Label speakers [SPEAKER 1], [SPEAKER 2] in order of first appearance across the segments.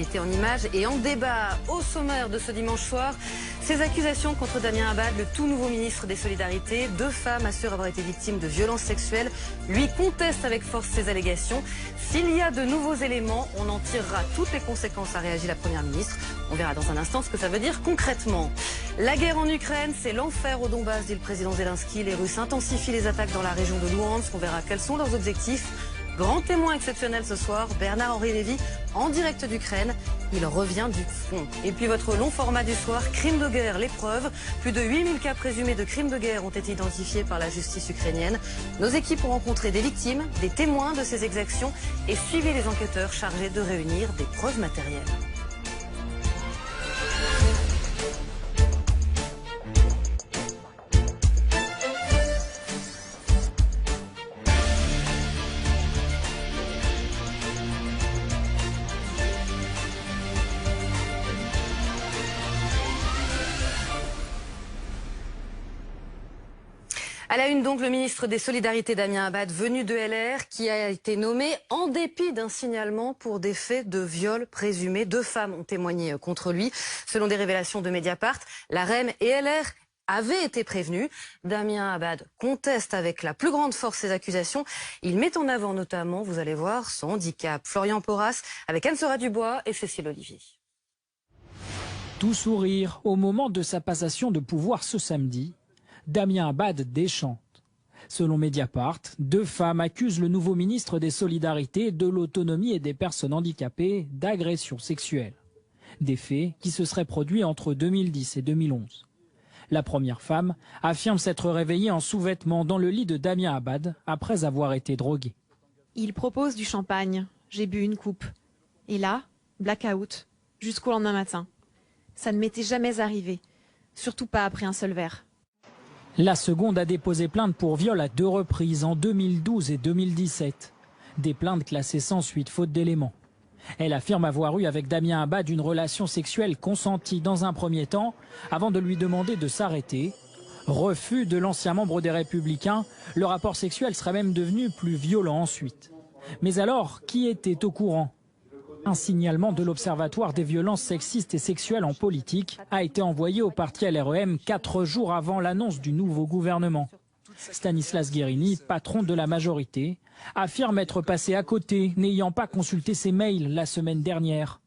[SPEAKER 1] l'actualité en images et en débat au sommaire de ce dimanche soir. Ces accusations contre Damien Abad, le tout nouveau ministre des Solidarités. 2 femmes assurent avoir été victimes de violences sexuelles. Lui conteste avec force ces allégations. S'il y a de nouveaux éléments, on en tirera toutes les conséquences, a réagi la Première ministre. On verra dans un instant ce que ça veut dire concrètement. La guerre en Ukraine, c'est l'enfer au Donbass, dit le président Zelensky. Les Russes intensifient les attaques dans la région de Louhansk. On verra quels sont leurs objectifs. Grand témoin exceptionnel ce soir, Bernard-Henri Lévy, en direct d'Ukraine. Il revient du front. Et puis votre long format du soir, crime de guerre, l'épreuve. Plus de 8000 cas présumés de crimes de guerre ont été identifiés par la justice ukrainienne. Nos équipes ont rencontré des victimes, des témoins de ces exactions et suivi les enquêteurs chargés de réunir des preuves matérielles. À la une donc, le ministre des Solidarités Damien Abad, venu de LR, qui a été nommé en dépit d'un signalement pour des faits de viol présumés. 2 femmes ont témoigné contre lui. Selon des révélations de Mediapart, la REM et LR avaient été prévenus. Damien Abad conteste avec la plus grande force ces accusations. Il met en avant notamment, vous allez voir, son handicap. Florian Porras avec Anne-Sora Dubois et Cécile Olivier.
[SPEAKER 2] Tout sourire au moment de sa passation de pouvoir ce samedi. Damien Abad déchante. Selon Mediapart, 2 femmes accusent le nouveau ministre des Solidarités, de l'Autonomie et des personnes handicapées d'agression sexuelle. Des faits qui se seraient produits entre 2010 et 2011. La première femme affirme s'être réveillée en sous-vêtements dans le lit de Damien Abad après avoir été droguée.
[SPEAKER 3] Il propose du champagne. J'ai bu une coupe. Et là, blackout, jusqu'au lendemain matin. Ça ne m'était jamais arrivé. Surtout pas après un seul verre.
[SPEAKER 2] La seconde a déposé plainte pour viol à 2 reprises, en 2012 et 2017. Des plaintes classées sans suite, faute d'éléments. Elle affirme avoir eu avec Damien Abad une relation sexuelle consentie dans un premier temps, avant de lui demander de s'arrêter. Refus de l'ancien membre des Républicains, le rapport sexuel serait même devenu plus violent ensuite. Mais alors, qui était au courant ? Un signalement de l'Observatoire des violences sexistes et sexuelles en politique a été envoyé au parti LREM 4 jours avant l'annonce du nouveau gouvernement. Stanislas Guerini, patron de la majorité, affirme être passé à côté, n'ayant pas consulté ses mails la semaine dernière.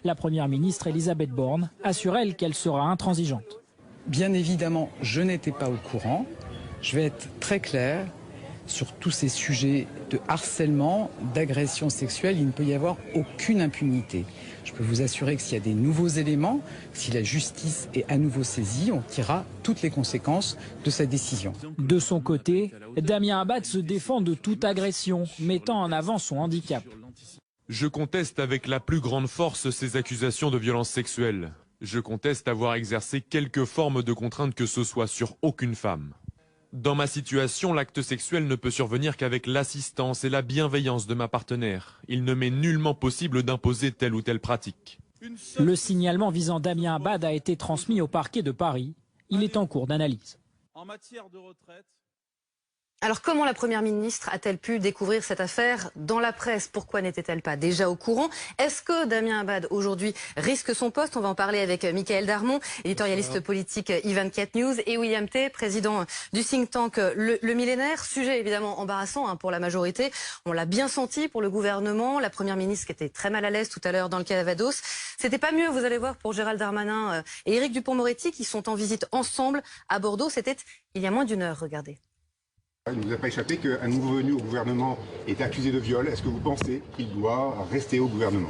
[SPEAKER 2] La première ministre Elisabeth Borne assure, elle, qu'elle sera intransigeante.
[SPEAKER 4] Bien évidemment, je n'étais pas au courant. Je vais être très clair. Sur tous ces sujets de harcèlement, d'agression sexuelle, il ne peut y avoir aucune impunité. Je peux vous assurer que s'il y a des nouveaux éléments, si la justice est à nouveau saisie, on tirera toutes les conséquences de cette décision.
[SPEAKER 2] De son côté, Damien Abad se défend de toute agression, mettant en avant son handicap.
[SPEAKER 5] Je conteste avec la plus grande force ces accusations de violences sexuelles. Je conteste avoir exercé quelque forme de contrainte que ce soit sur aucune femme. Dans ma situation, l'acte sexuel ne peut survenir qu'avec l'assistance et la bienveillance de ma partenaire. Il ne m'est nullement possible d'imposer telle ou telle pratique.
[SPEAKER 2] Le signalement visant Damien Abad a été transmis au parquet de Paris. Il est en cours d'analyse.
[SPEAKER 6] En matière de retraite.
[SPEAKER 1] Alors comment la Première ministre a-t-elle pu découvrir cette affaire dans la presse? Pourquoi n'était-elle pas déjà au courant? Est-ce que Damien Abad aujourd'hui risque son poste? On va en parler avec Mickaël Darmon, éditorialiste politique i24 News, et William Tay, président du think tank le Millénaire. Sujet évidemment embarrassant pour la majorité. On l'a bien senti pour le gouvernement. La Première ministre qui était très mal à l'aise tout à l'heure dans le Calvados. C'était pas mieux, vous allez voir, pour Gérald Darmanin et Éric Dupond-Moretti qui sont en visite ensemble à Bordeaux. C'était il y a moins d'1 heure, regardez.
[SPEAKER 7] Il ne vous a pas échappé qu'un nouveau venu au gouvernement est accusé de viol. Est-ce que vous pensez qu'il doit rester au gouvernement?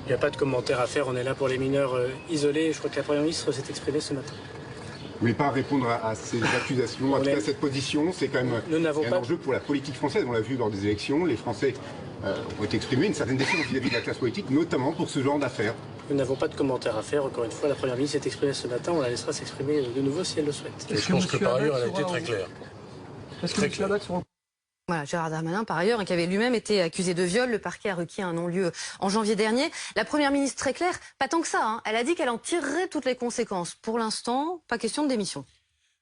[SPEAKER 8] Il n'y a pas de commentaire à faire, on est là pour les mineurs isolés. Je crois que la Première ministre s'est exprimée ce matin.
[SPEAKER 7] Vous ne voulez pas répondre à ces accusations, en tout cas à cette position? C'est quand même un enjeu pour la politique française. On l'a vu lors des élections, les Français ont exprimé une certaine défiance vis-à-vis de la classe politique, notamment pour ce genre d'affaires.
[SPEAKER 8] Nous n'avons pas de commentaire à faire. Encore une fois, la Première ministre s'est exprimée ce matin, on la laissera s'exprimer de nouveau si elle le souhaite.
[SPEAKER 9] Je pense que par ailleurs, elle a été très claire.
[SPEAKER 1] Voilà, Gérald Darmanin, par ailleurs, qui avait lui-même été accusé de viol. Le parquet a requis un non-lieu en janvier dernier. La Première ministre, très claire, pas tant que ça. Elle a dit qu'elle en tirerait toutes les conséquences. Pour l'instant, pas question de démission.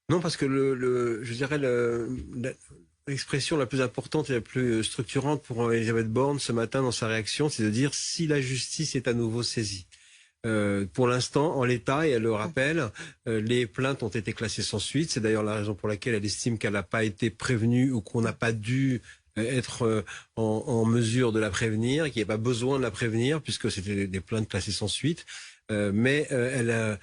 [SPEAKER 9] Non, parce que je dirais
[SPEAKER 10] l'expression la plus importante et la plus structurante pour Elisabeth Borne ce matin dans sa réaction, c'est de dire si la justice est à nouveau saisie. Pour l'instant, en l'état, et elle le rappelle, les plaintes ont été classées sans suite. C'est d'ailleurs la raison pour laquelle elle estime qu'elle n'a pas été prévenue ou qu'on n'a pas dû être en mesure de la prévenir, qu'il n'y a pas besoin de la prévenir puisque c'était des plaintes classées sans suite. Mais elle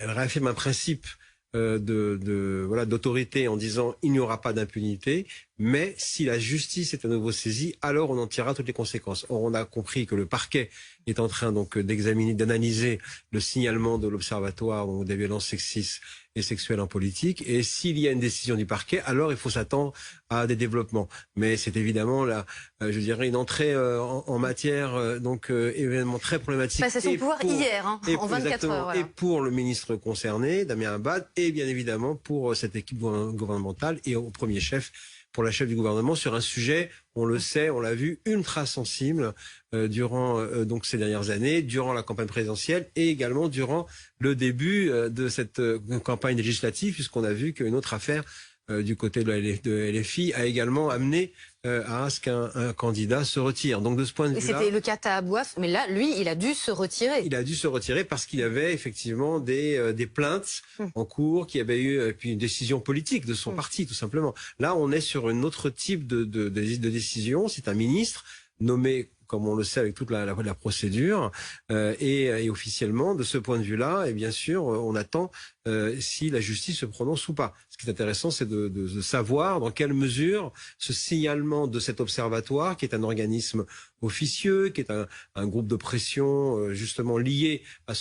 [SPEAKER 10] réaffirme un principe d'autorité en disant il n'y aura pas d'impunité, mais si la justice est à nouveau saisie, alors on en tirera toutes les conséquences. Or, on a compris que le parquet est en train donc d'analyser le signalement de l'Observatoire des violences sexistes et sexuelles en politique, et s'il y a une décision du parquet, alors il faut s'attendre à des développements. Mais c'est évidemment là, je dirais, une entrée en matière évidemment très problématique.
[SPEAKER 1] Passation de pouvoir hier, en 24 heures. Voilà.
[SPEAKER 10] Et pour le ministre concerné, Damien Abad, et bien évidemment pour cette équipe gouvernementale et au premier chef, pour la chef du gouvernement, sur un sujet, on le sait, on l'a vu, ultra sensible durant donc ces dernières années, durant la campagne présidentielle et également durant le début de cette campagne législative, puisqu'on a vu qu'une autre affaire du côté de LFI a également amené à ce qu'un candidat se retire. Donc de ce point de vue-là,
[SPEAKER 1] c'était le cas Tahabouaf, mais là, lui, il a dû se retirer.
[SPEAKER 10] Il a dû se retirer parce qu'il avait effectivement des plaintes en cours, qu'il y avait eu puis une décision politique de son parti, tout simplement. Là, on est sur un autre type de décision. C'est un ministre nommé, comme on le sait, avec toute la procédure, et officiellement, de ce point de vue-là, et bien sûr, on attend si la justice se prononce ou pas. Ce qui est intéressant, c'est de savoir dans quelle mesure ce signalement de cet observatoire, qui est un organisme officieux, qui est un groupe de pression justement lié à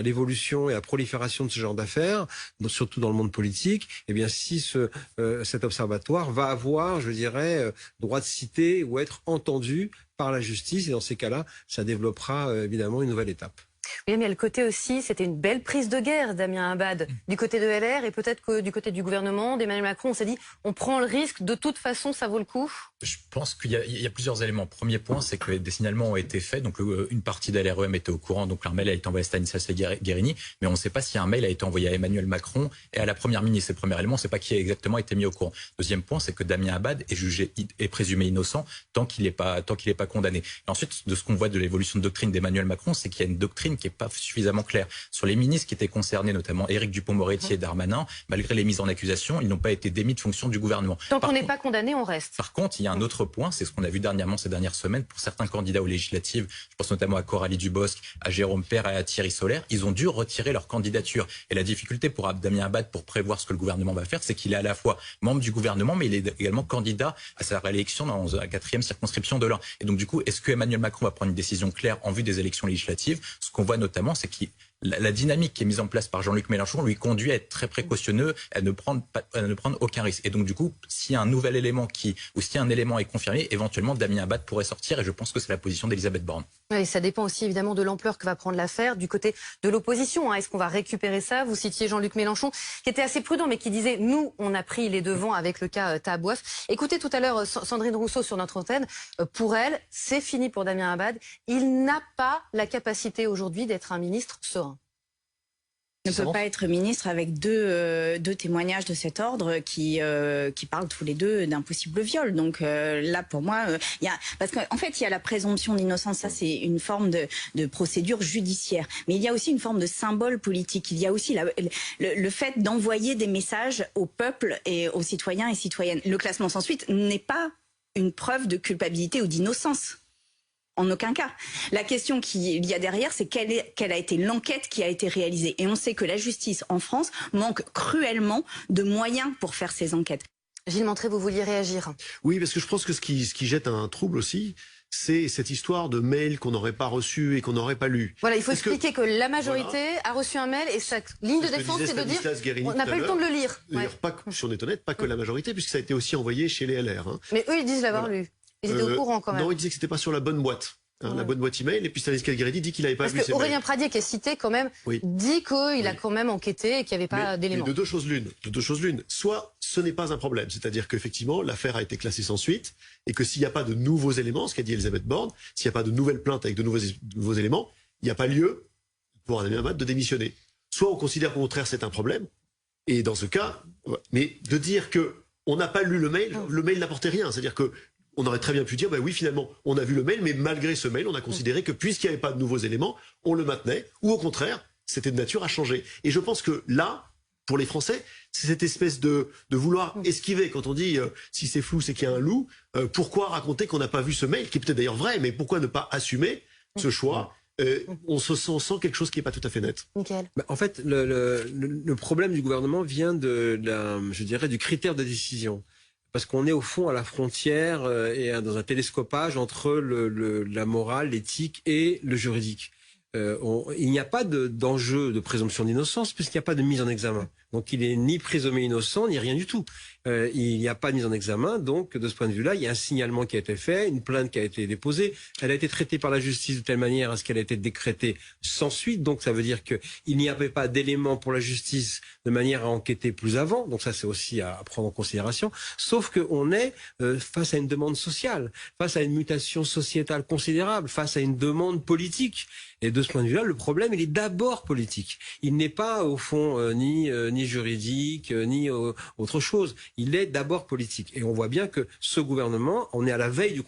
[SPEAKER 10] l'évolution et à la prolifération de ce genre d'affaires, surtout dans le monde politique, et bien si cet observatoire va avoir, je dirais, droit de citer ou être entendu par la justice, et dans ces cas-là, ça développera évidemment une nouvelle étape.
[SPEAKER 1] Oui, mais le côté aussi, c'était une belle prise de guerre, Damien Abad, du côté de LR et peut-être que du côté du gouvernement, d'Emmanuel Macron, on s'est dit, on prend le risque, de toute façon, ça vaut le coup.
[SPEAKER 11] Je pense qu'il y a plusieurs éléments. Premier point, c'est que des signalements ont été faits, donc une partie de LREM était au courant, donc un mail a été envoyé à Stanislas Guerini, mais on ne sait pas si un mail a été envoyé à Emmanuel Macron et à la première ministre. C'est le premier élément, on ne sait pas qui a exactement été mis au courant. Deuxième point, c'est que Damien Abad est présumé innocent tant qu'il n'est pas condamné. Et ensuite, de ce qu'on voit de l'évolution de doctrine d'Emmanuel Macron, c'est qu'il y a une doctrine qui n'est pas suffisamment claire. Sur les ministres qui étaient concernés, notamment Éric Dupond-Moretti et Darmanin, malgré les mises en accusation, ils n'ont pas été démis de fonction du gouvernement.
[SPEAKER 1] Tant qu'on n'est pas condamné, on reste.
[SPEAKER 11] Par contre, il y a un autre point, c'est ce qu'on a vu dernièrement ces dernières semaines pour certains candidats aux législatives. Je pense notamment à Coralie Dubosc, à Jérôme Père et à Thierry Solaire. Ils ont dû retirer leur candidature. Et la difficulté pour Damien Abad pour prévoir ce que le gouvernement va faire, c'est qu'il est à la fois membre du gouvernement, mais il est également candidat à sa réélection dans la 4e circonscription de l'Ain. Et donc du coup, est-ce que Emmanuel Macron va prendre une décision claire en vue des élections législatives? Ce qu'on voit notamment, c'est que la dynamique qui est mise en place par Jean-Luc Mélenchon lui conduit à être très précautionneux, à ne prendre aucun risque. Et donc du coup, s'il y a un nouvel élément ou si un élément est confirmé, éventuellement Damien Abad pourrait sortir, et je pense que c'est la position d'Elisabeth Borne.
[SPEAKER 1] Oui, ça dépend aussi évidemment de l'ampleur que va prendre l'affaire du côté de l'opposition. Est-ce qu'on va récupérer ça? Vous citiez Jean-Luc Mélenchon, qui était assez prudent, mais qui disait « Nous, on a pris les devants avec le cas Tahabouaf ». Écoutez tout à l'heure Sandrine Rousseau sur notre antenne. Pour elle, c'est fini pour Damien Abad. Il n'a pas la capacité aujourd'hui d'être un ministre serein.
[SPEAKER 12] Ne peut pas être ministre avec deux témoignages de cet ordre qui parlent tous les deux d'un possible viol. Donc là, pour moi, parce qu'en fait, il y a la présomption d'innocence. Ça, c'est une forme de procédure judiciaire. Mais il y a aussi une forme de symbole politique. Il y a aussi le fait d'envoyer des messages au peuple et aux citoyens et citoyennes. Le classement sans suite n'est pas une preuve de culpabilité ou d'innocence. En aucun cas. La question qu'il y a derrière, c'est quelle a été l'enquête qui a été réalisée. Et on sait que la justice en France manque cruellement de moyens pour faire ces enquêtes.
[SPEAKER 1] Gilles Montré, vous vouliez réagir?
[SPEAKER 13] Oui, parce que je pense que ce qui jette un trouble aussi, c'est cette histoire de mails qu'on n'aurait pas reçus et qu'on n'aurait pas lus.
[SPEAKER 1] Voilà, il faut expliquer que la majorité a reçu un mail et sa ligne de défense, c'est de dire on n'a pas eu le temps de le lire.
[SPEAKER 13] D'ailleurs, si on est honnête, pas que la majorité, puisque ça a été aussi envoyé chez les LR.
[SPEAKER 1] Mais eux, ils disent l'avoir lu. Ils étaient au courant quand même.
[SPEAKER 13] Non, ils disaient que c'était pas sur la bonne boîte. La bonne boîte email, et puis Stanislas Guerini dit qu'il n'avait pas vu ces mails.
[SPEAKER 1] Aurélien Pradier, qui est cité quand même, dit qu'il a quand même enquêté et qu'il n'y avait pas d'éléments.
[SPEAKER 13] De deux choses l'une. Soit ce n'est pas un problème, c'est-à-dire qu'effectivement l'affaire a été classée sans suite, et que s'il n'y a pas de nouveaux éléments, ce qu'a dit Elisabeth Borne, s'il n'y a pas de nouvelles plaintes avec de nouveaux éléments, il n'y a pas lieu pour Damien Abad de démissionner. Soit on considère qu'au contraire c'est un problème, et dans ce cas, mais de dire que on n'a pas lu le mail n'apportait rien. C'est-à-dire que on aurait très bien pu dire, oui, finalement, on a vu le mail, mais malgré ce mail, on a considéré que puisqu'il n'y avait pas de nouveaux éléments, on le maintenait, ou au contraire, c'était de nature à changer. Et je pense que là, pour les Français, c'est cette espèce de vouloir esquiver. Quand on dit si c'est flou, c'est qu'il y a un loup, pourquoi raconter qu'on n'a pas vu ce mail, qui est peut-être d'ailleurs vrai, mais pourquoi ne pas assumer ce choix? On sent quelque chose qui n'est pas tout à fait net.
[SPEAKER 1] Michael.
[SPEAKER 10] En fait, le problème du gouvernement vient je dirais, du critère de décision. Parce qu'on est au fond à la frontière et dans un télescopage entre la morale, l'éthique et le juridique. Il n'y a pas d'enjeu de présomption d'innocence puisqu'il n'y a pas de mise en examen. Donc il est ni présumé innocent ni rien du tout. Il n'y a pas de mise en examen, donc de ce point de vue-là, il y a un signalement qui a été fait, une plainte qui a été déposée. Elle a été traitée par la justice de telle manière à ce qu'elle a été décrétée sans suite. Donc ça veut dire qu'il n'y avait pas d'éléments pour la justice de manière à enquêter plus avant. Donc ça c'est aussi à prendre en considération. Sauf qu'on est face à une demande sociale, face à une mutation sociétale considérable, face à une demande politique. Et de ce point de vue-là, le problème, il est d'abord politique. Il n'est pas, au fond, ni juridique, ni autre chose. Il est d'abord politique. Et on voit bien que ce gouvernement, on est à la veille du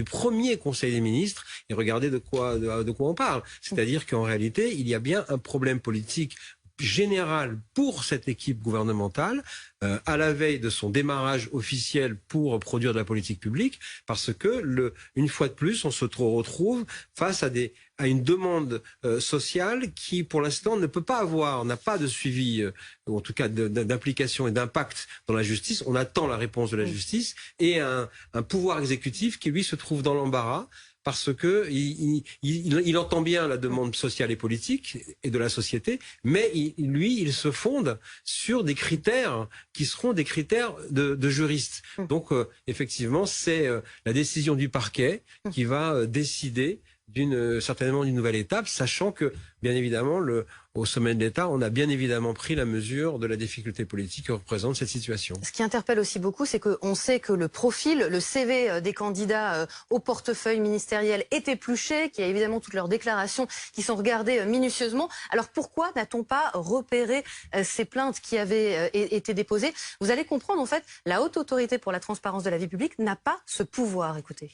[SPEAKER 10] premier Conseil des ministres, et regardez de quoi on parle. C'est-à-dire qu'en réalité, il y a bien un problème politique général pour cette équipe gouvernementale à la veille de son démarrage officiel pour produire de la politique publique, parce que une fois de plus, on se retrouve face à une demande sociale qui, pour l'instant, ne peut pas n'a pas de suivi, ou en tout cas d'implication et d'impact dans la justice. On attend la réponse de la justice et un pouvoir exécutif qui, lui, se trouve dans l'embarras. Parce que il entend bien la demande sociale et politique et de la société, mais il se fonde sur des critères qui seront des critères de juristes. Donc effectivement, c'est la décision du parquet qui va décider certainement d'une nouvelle étape, sachant que, bien évidemment, au sommet de l'État, on a bien évidemment pris la mesure de la difficulté politique que représente cette situation.
[SPEAKER 1] Ce qui interpelle aussi beaucoup, c'est qu'on sait que le profil, le CV des candidats au portefeuille ministériel est épluché, qu'il y a évidemment toutes leurs déclarations qui sont regardées minutieusement. Alors pourquoi n'a-t-on pas repéré ces plaintes qui avaient été déposées? Vous allez comprendre, en fait, la Haute Autorité pour la transparence de la vie publique n'a pas ce pouvoir. Écoutez.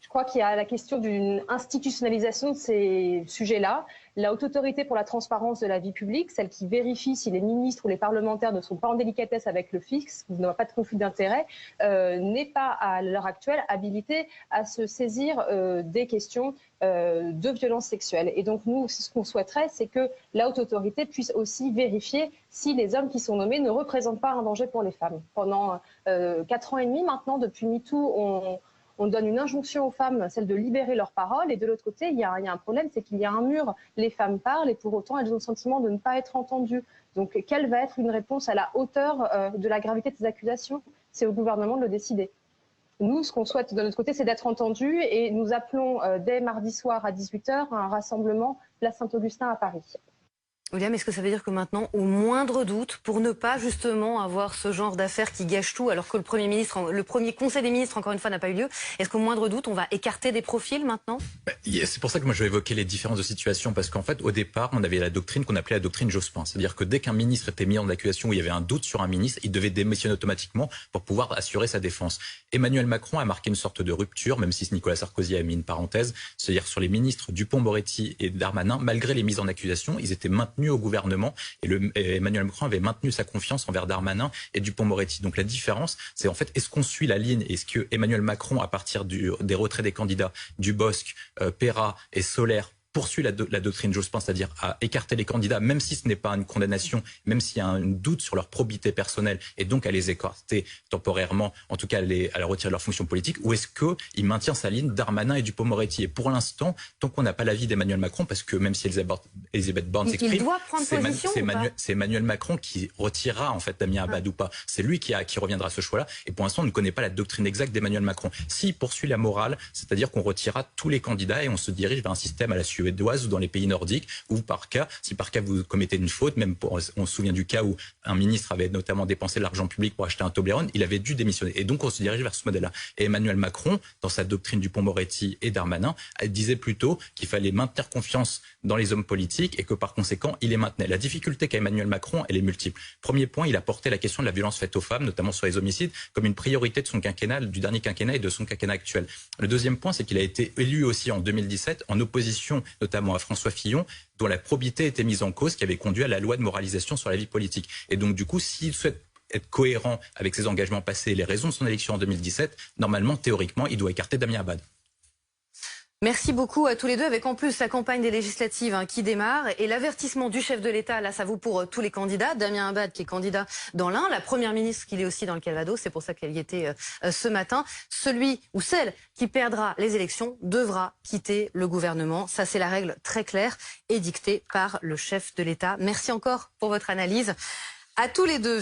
[SPEAKER 14] Je crois qu'il y a la question d'une institutionnalisation de ces sujets-là. La Haute Autorité pour la transparence de la vie publique, celle qui vérifie si les ministres ou les parlementaires ne sont pas en délicatesse avec le fisc, n'ont pas de conflit d'intérêt, n'est pas à l'heure actuelle habilitée à se saisir des questions de violences sexuelles. Et donc nous, ce qu'on souhaiterait, c'est que la Haute Autorité puisse aussi vérifier si les hommes qui sont nommés ne représentent pas un danger pour les femmes. Pendant 4 ans et demi maintenant, depuis MeToo, on donne une injonction aux femmes, celle de libérer leur parole. Et de l'autre côté, il y a un problème, c'est qu'il y a un mur. Les femmes parlent et pour autant, elles ont le sentiment de ne pas être entendues. Donc, quelle va être une réponse à la hauteur de la gravité de ces accusations? C'est au gouvernement de le décider. Nous, ce qu'on souhaite de notre côté, c'est d'être entendus et nous appelons dès mardi soir à 18h à un rassemblement place Saint-Augustin à Paris.
[SPEAKER 1] William, est-ce que ça veut dire que maintenant, au moindre doute, pour ne pas justement avoir ce genre d'affaires qui gâchent tout, alors que le premier Conseil des ministres, encore une fois, n'a pas eu lieu, est-ce qu'au moindre doute, on va écarter des profils maintenant?
[SPEAKER 11] C'est pour ça que moi je vais évoquer les différences de situation, parce qu'en fait, au départ, on avait la doctrine qu'on appelait la doctrine Jospin. C'est-à-dire que dès qu'un ministre était mis en accusation, où il y avait un doute sur un ministre, il devait démissionner automatiquement pour pouvoir assurer sa défense. Emmanuel Macron a marqué une sorte de rupture, même si Nicolas Sarkozy a mis une parenthèse, c'est-à-dire sur les ministres Dupond-Moretti et Darmanin, malgré les mises en accusation, ils étaient maintenus au gouvernement et Emmanuel Macron avait maintenu sa confiance envers Darmanin et Dupond-Moretti. Donc la différence, c'est en fait, est-ce qu'on suit la ligne? Est-ce que Emmanuel Macron, à partir des retraits des candidats Dubosc, Perra et Solaire, poursuit la doctrine Jospin, c'est-à-dire à écarter les candidats, même si ce n'est pas une condamnation, même s'il y a un doute sur leur probité personnelle, et donc à les écarter temporairement, en tout cas à les retirer de leur fonction politique, ou est-ce qu'il maintient sa ligne Darmanin et Dupond-Moretti? Et pour l'instant, tant qu'on n'a pas l'avis d'Emmanuel Macron, parce que même si Elisabeth Borne s'exprime, c'est Emmanuel Macron qui retirera en fait Damien Abad ou pas. C'est lui qui reviendra à ce choix-là, et pour l'instant on ne connaît pas la doctrine exacte d'Emmanuel Macron. S'il poursuit la morale, c'est-à-dire qu'on retirera tous les candidats et on se dirige vers un système à la Suède, suédoise ou dans les pays nordiques, où si par cas vous commettez une faute, même on se souvient du cas où un ministre avait notamment dépensé de l'argent public pour acheter un Toblerone, il avait dû démissionner. Et donc on se dirige vers ce modèle-là. Et Emmanuel Macron, dans sa doctrine Dupond-Moretti et Darmanin, disait plutôt qu'il fallait maintenir confiance dans les hommes politiques et que par conséquent, il les maintenait. La difficulté qu'a Emmanuel Macron, elle est multiple. Premier point, il a porté la question de la violence faite aux femmes, notamment sur les homicides, comme une priorité de son quinquennat, du dernier quinquennat et de son quinquennat actuel. Le deuxième point, c'est qu'il a été élu aussi en 2017 en opposition notamment à François Fillon, dont la probité était mise en cause, qui avait conduit à la loi de moralisation sur la vie politique. Et donc du coup, s'il souhaite être cohérent avec ses engagements passés et les raisons de son élection en 2017, normalement, théoriquement, il doit écarter Damien Abad.
[SPEAKER 1] Merci beaucoup à tous les deux, avec en plus la campagne des législatives qui démarre et l'avertissement du chef de l'État, là ça vaut pour tous les candidats, Damien Abad qui est candidat dans l'Ain, la première ministre qui est aussi dans le Calvados, c'est pour ça qu'elle y était ce matin. Celui ou celle qui perdra les élections devra quitter le gouvernement, ça c'est la règle très claire et dictée par le chef de l'État. Merci encore pour votre analyse à tous les deux.